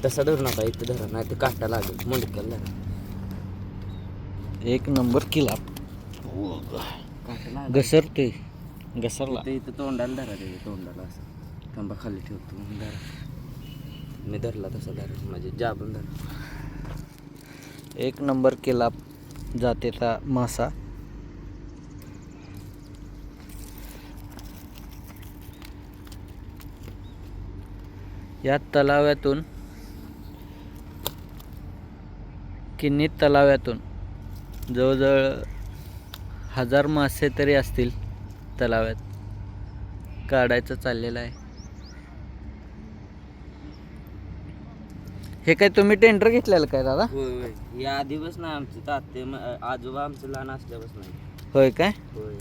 तसा धरू नका, इथं धरा नाही ते काटा लागेल, मुंडक्याला धरा. एक नंबर किला. काटा लागेल. घसरते घसरला. इथं तोंडाला धरा, त्याच्या तोंडाला असं थांबा, खाली ठेवतो मग धरा. मी धरला तसा धरा, म्हणजे जाबून धरा. एक नंबर केला जातीचा मासा. या तलाव्यातून किन्ही तलाव्यातून जवळजवळ 1000 मासे तरी असतील तलाव्यात. काढायचं चाललेलं आहे. हे काय तुम्ही टेंडर घेतलेलं काय दादा? होय होय, या दिवस ना आमचे ताते आजोबा आमचं लहान असल्यापासून नाही. होय काय? होय,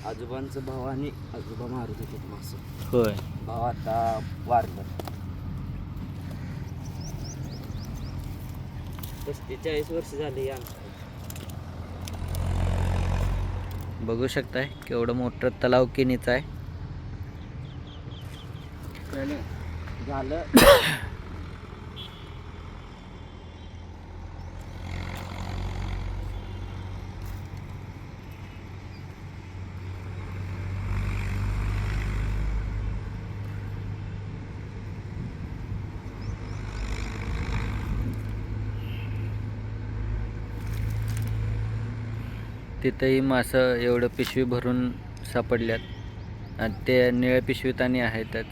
आजोबांचं भाव आणि आजोबा मारत होते मासे. होय. भाव आता वारलं. 45 वर्ष झाली या. बघू शकताय केवढं मोठं तलाव किनीचं आहे. झालं. तिथंही मासं एवढं पिशवी भरून सापडल्यात आणि ते निळ्या पिशवीत आणि आहेतच.